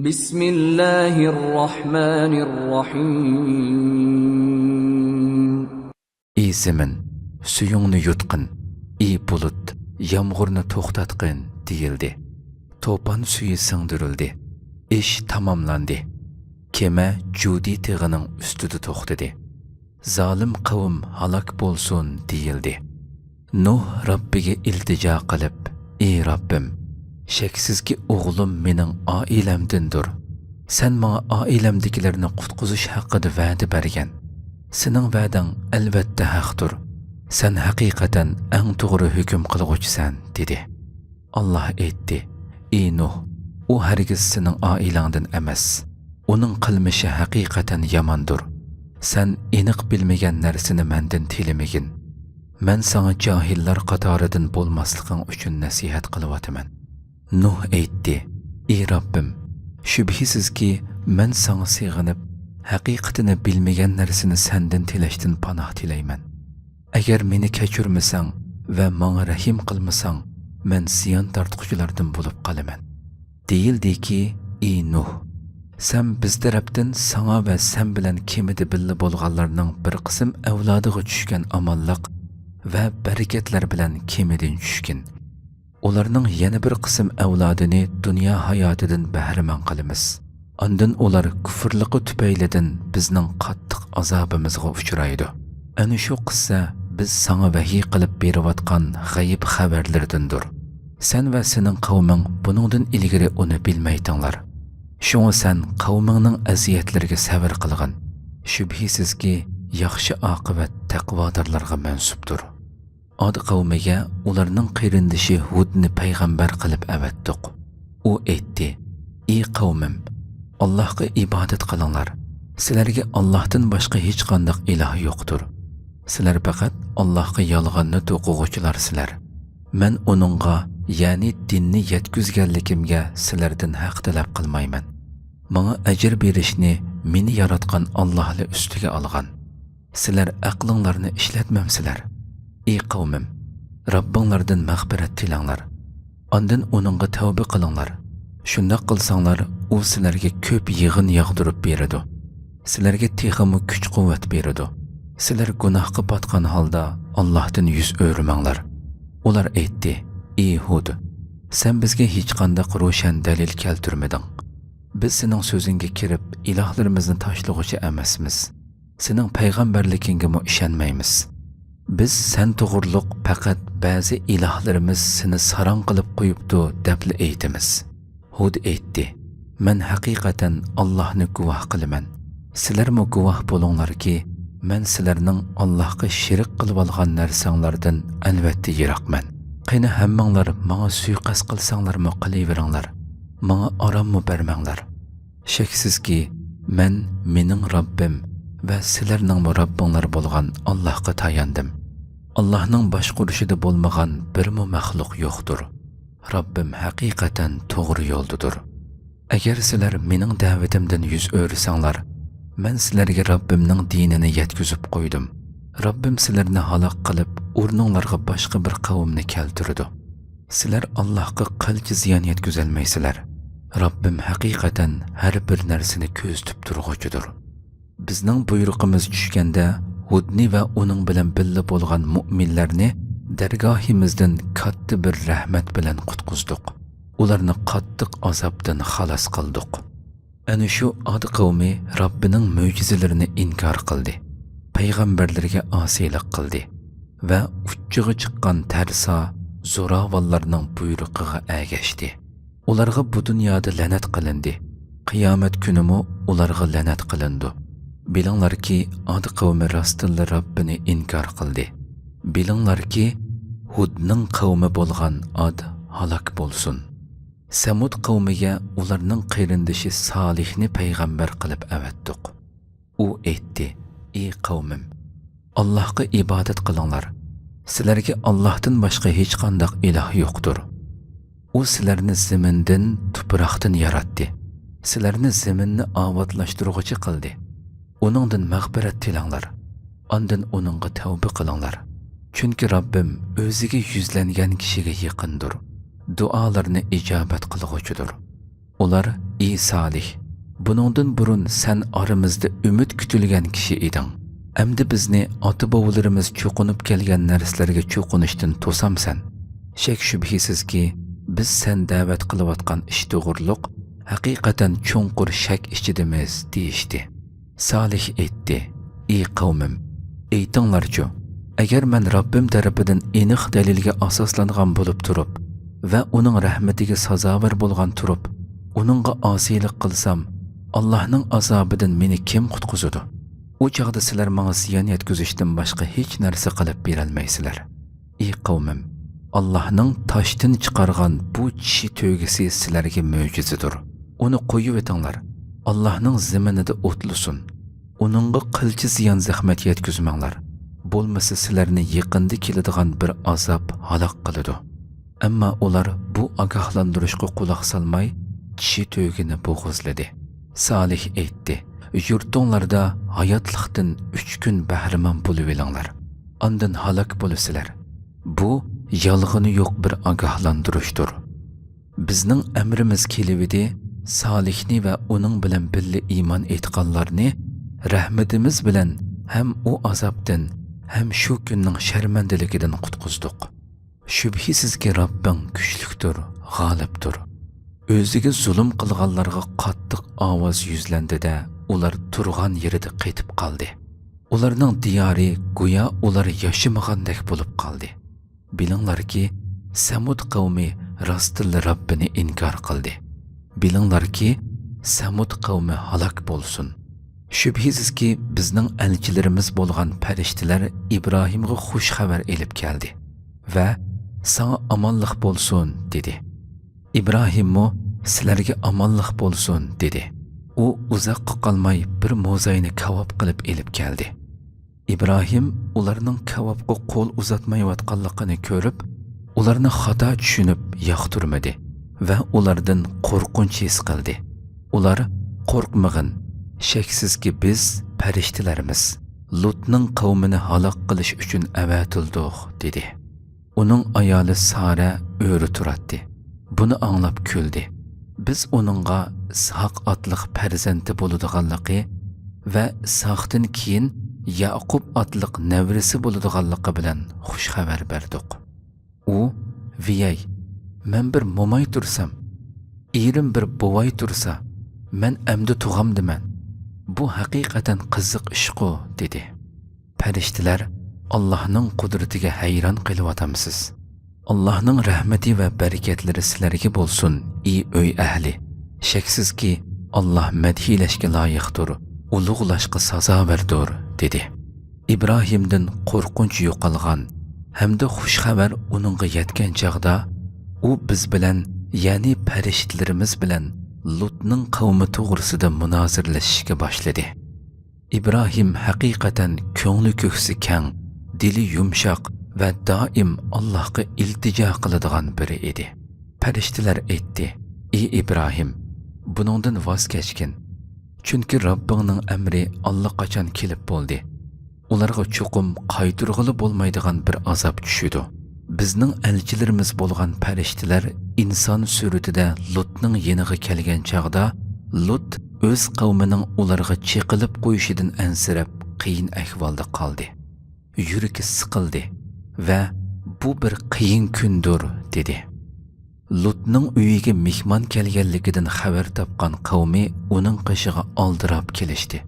Bismillahirrahmanirrahim. Ey zemin, suyungni yutqin, ey bulut, yağmurni to'xtatqin deyildi. To'pon suyi singdirildi. Ish tamomlandi. Kema Judi tig'ining ustida to'xtadi. Zalim qavm halok bo'lsin deyildi. Nuh Rabbiga iltijo qilib, ey Rabbim, shaksizki o'g'lim mening oilamdandir. Sen menga oilamdagilarni qutqizish haqida va'da bergan. Sening va'dang albatta haqdir. Sen haqiqatan eng to'g'ri hukm qilg'uvchisan dedi. Allah aytdi: ey Nuh, u hargiz sening oilangdan emas. Uning qilmishi haqiqatan yomondir. Sen aniq bilmagan narsani mendan tilamagin. Men sana johillar qatoridan bo'lmasliging uchun nasihat qilyapman. Nuh aytdi: ey Rabbim, shubhisizki men sana sig'inib, haqiqatini bilmagan narsani sendan tilashdan panoh tilayman. Agar meni kechirmasang va menga rahim qilmasang, men ziyon tortquchilardan bo'lib qolaman. Deyildiki, ey Nuh, sen biz tarafdan sana va sen bilan kemida billa bo'lganlarning bir qism avlodiga tushgan amonliq va barakatlar bilan kemidan tushgin. Ularning yana bir qism avlodini dunyo hayotidan bahramand qilamiz. Ondan ular kufrligi tufaylidan bizning qattiq azobimizga uchraydi. Ana shu qissa biz sana vahiy qilib berayotgan g'ayib xabarlardandir. Sen va sening qavming buningdan ilgari uni bilmaytinglar. Shunga sen qavmingning aziyatlariga sabr qilgin. Shubhisizki yaxshi oqibat taqvodorlarga mansubdir. Od qavmiga ularning qirindishi Hudni payg'ambar qilib avatdiq. U aytdi: ey qavmim, Allohga ibodat qilinglar. Sizlarga Allohdan boshqa hech qanday iloh yo'qdir. Sizlar faqat Allohga yolg'onni to'qig'uvchilarsizlar. Men uningga, ya'ni dinni yetkazganligimga sizlardan haq talab qilmayman. Menga ajr berishni meni yaratgan Allohning ustiga olgan. Sizlar aqlinglarni ishlatmamsizlar. Ey qavmim, Robbinglardan mag'firat tilanglar. Ondan uningga tavba qilinglar. Shunday qilsanglar, u sizlarga ko'p yig'in yog'dirib beradi. Sizlarga texmi kuch-quvvat beradi. Sizlar gunohga botgan holda Allohdan yuz o'rmanglar. Ular aytdi: ey Hud, sen bizga hech qanday ro'shan dalil keltirmading. Biz sening so'zingga kirib, ilohlarimizni tashlag'uchi emasmiz. Sening payg'ambarligingga ishonmaymiz. Biz sen to'g'riliq faqat ba'zi ilohlarimiz seni sarong qilib qo'yibdi deb aytamiz. Hud aytdi: men haqiqatan Allohni guvoh qilaman. Sizlarmi guvoh bo'linglarki, men sizlarning Allohga shirik qilib olgan narsanglardan albatta yiroqman. Qani hammanglar menga suiqasd qilsanglarmi qilaveringlar. Menga orommi bermanglar. Shaksizki men mening Robbim va sizlarning Robbinglar bo'lgan Allohga tayandim. Allohning boshqurishida bo'lmagan birmi maxluq yo'qdir. Robbim haqiqatan to'g'ri yo'ldadir. Agar sizlar mening da'vatimdan yuz o'rsanglar, men sizlarga Robbimning dinini yetkazib qo'ydim. Robbim sizlarni halok qilib, o'rninglarga boshqa bir qavmni keltirdi. Sizlar Allohga qilchi ziyon yetkazolmaysizlar. Robbim haqiqatan har bir narsani ko'zitib turg'uchidir. Bizning buyruqimiz tushganda Hudni va uning bilan birga bo'lgan mu'minlarni dargohimizdan katta bir rahmat bilan qutqizdik. Ularni qattiq azobdan xalos qildik. Ana shu Ad qavmi Robbining mo'jizalarini inkor qildi. Payg'ambarlarga osiylik qildi va uchiga chiqqan tarso zo'ravonlarning buyrug'iga ergashdi. Ularga bu dunyoda la'nat qilindi. Qiyomat kunimi ularga la'nat qilindi. Bilinglarki, Ad qavmi rostilla Robbini inkor qildi. Bilinglarki, Hudning qavmi bo'lgan Ad halok bo'lsin. Samud qavmiga ularning qirindishi Solihni payg'ambar qilib avatdiq. U aytdi: ey qavmim, Allohga ibodat qilinglar. Sizlarga Allohdan boshqa hech qanday iloh yo'qdir. U sizlarni zamindan, tuproqdan yaratdi. Sizlarni zaminni obodlashtiruvchi qildi. Uningdan mag'firat tilanglar. Ondan uningga tavba qilinglar. Chunki Robbim o'ziga yuzlangan kishiga yaqindir. Duolarni ijobat qilg'uchidir. Ular ey Salih, buningdan burun sen aramizda umid kutilgan kishi eding. Endi bizni ota-bobolarimiz cho'qinib kelgan narsalarga cho'qinishdan to'samsan. Shak shubhisizki, biz sen da'vat qilayotgan ish to'g'riliq, haqiqatan cho'nqur shak ichidamiz deyishdi. Salih aytdi: ey qavmim, aytinglarchu, agar men Rabbim tarafidan aniq dalilga asoslangan bo'lib turib va uning rahmatiga sazovor bo'lgan turib, uningga osiylik qilsam, Allohning azobidan meni kim qutqizadi? U chaqda sizlar menga ziyon yetkazishdan boshqa hech narsa qilib berolmaysizlar. Ey qavmim, Allohning toshdan chiqargan bu tishi to'gisi sizlarga mo'jizadir. Uni qo'yib etinglar. Allohning zaminida o'tlusin. Uningga qilchi ziyon zahmat yetkazmanglar. Bo'lmasa sizlarni yaqinda keladigan bir azob halok qiladi. Ammo ular bu ogohlantirishga quloq solmay, tishi to'gini bo'g'izladi. Salih aytdi: yurtinglarda hayotlikdan 3 kun bahramand bo'lib olinglar. Ondan halok bo'lasizlar. Bu yolg'oni yo'q bir ogohlantirishdir. Bizning amrimiz kelibdi, Salihni va uning bilan birga iymon etganlarni rahmatimiz bilan ham u azobdan, ham shu kunning sharmandaligidan qutqizdik. Shubhisizki Rabbing kuchlikdir, g'olibdir. O'ziga zulm qilganlarga qattiq ovoz yuzlandida ular turgan yerida qaytib qoldi. Ularning diyori go'yo ular yashamagandek bo'lib qoldi. Bilinglarki, Samud qavmi rostilla Rabbini inkor qildi. Bilinglarki, Samud qavmi halok bo'lsin. Shubhisizki bizning elchilarimiz bo'lgan farishtalar Ibrohimga xush xabar elib keldi va "Sana amonlik bo'lsin" dedi. Ibrohimmo "Sizlarga amonlik bo'lsin" dedi. U uzoqqa qolmay bir mo'zayni kavob qilib elib keldi. Ibrohim ularning kavobga qo'l uzatmayotganligini ko'rib, ularni xato tushunib yoqtirmadi va ulardan qo'rqinch his qildi. Ular "Qo'rqmag'in, shaksizki biz farishtalarimiz. Lutning qavmini halok qilish uchun avatildik" dedi. Uning ayoli Sara o'ri turadi. Buni anglab kuldi. Biz uningga Ishoq otliq farzandi bo'ladiganligi va Ishoqdan keyin Yaqub otliq nevrisi bo'ladiganligi bilan xush xabar berdik. U "Viyay, men bir mo'may tursam, erim bir buvay tursa, men amdi tug'amdiman. Bu haqiqatan qiziq ishqo" dedi. Farishtalar Allohning qudratiga hayron qilyapsiz. Allohning rahmati va barakatlari sizlarga bo'lsin, ey uy ahli. Shaksizki Alloh madhilashga loyiqdir, ulug'lashga sazovardir dedi. Ibrohimdan qo'rqinch yo'qolgan hamda xush xabar uningga yetgan chaqda u biz bilan, ya'ni farishtalarimiz bilan Lutning qavmi to'g'risida munozirlashishga boshladi. Ibrohim haqiqatan ko'ngli ko'ksi keng, dili yumshoq va doim Allohga iltijo qiladigan biri edi. Farishtalar aytdi: "Ey Ibrohim, buningdan voz kechgin. Chunki Rabbingning amri allaqachon kelib bo'ldi. Ularga cho'qim qaytirg'ili bo'lmaydigan bir azob tushidi." Bizning elchilarimiz bo'lgan farishtalar inson suratida Lutning yeniga kelgan chaqda, Lut o'z qavmining ularga cheqilib qo'yishidan ansirab qiyin ahvolda qoldi. Yuragi siqildi va "Bu bir qiyin kundir" dedi. Lutning uyiga mehmon kelganligidan xabar topgan qavmi uning qishig'i oldirab kelishdi.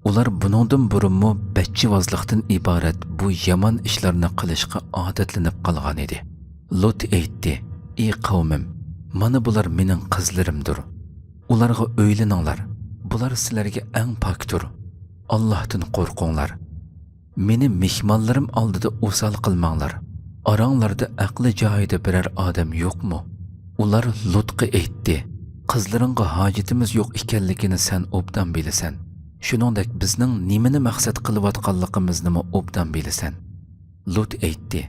Ular buningdan burunmi bachchivozlikdan iborat bu yomon ishlarni qilishga odatlanib qolgan edi. Lut aytdi: "Ey qavmim, mana bular mening qizlarimdir. Ularga o'ylaninglar. Bular sizlarga eng pokdir. Allohdan qo'rqinglar. Meni mehmonlarim oldida o'sal qilmanglar. Oranglarda aqli joyida biror odam yo'qmi?" Ular Lutga aytdi: "Qizlaringga hojatimiz yo'q ekanligini sen obdan bilasan. Shuningdek bizning nimani maqsad qilayotganligimizni obdan bilasan." Lut aytdi: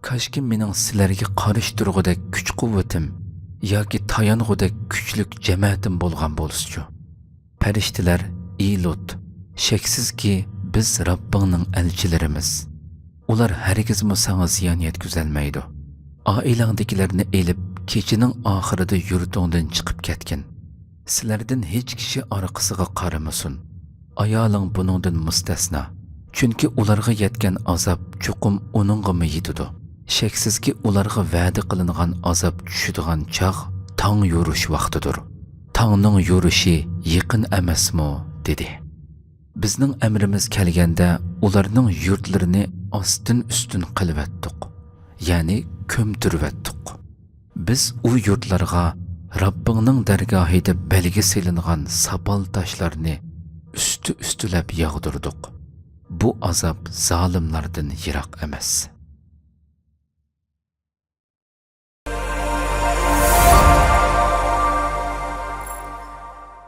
"Kashki mening sizlarga qarish turg'udek kuch-quvvatim yoki tayong'udek kuchlik jamaatim bo'lgan bo'lsa-chu." Farishtalar: "Ey Lut, shaksizki biz Rabbingning elchilarimiz. Ular hargizmi sana ziyon yetkazolmaydi. Oilangdagilarni elib kechining oxirida yurtingdan chiqib ketgin. Sizlardan hech kishi orqasiga qaramasin. Ayoling buningdan mustasno. Chunki ularga yetgan azob chuqum uningga yetidi. Shaksizki ularga va'da qilingan azob tushadigan chog' tong yurish vaqtidir. Tongning yurishi yaqin emasmi? dedi. Bizning amrimiz kelganda ularning yurtlarini ostin-ustin qilib ya'ni ko'mtirib. Biz u yurtlarga Rabbingning dargohida belgi silingan sapal toshlarni üstülab yağdırdık. Bu azap zalimlardan yiroq emas.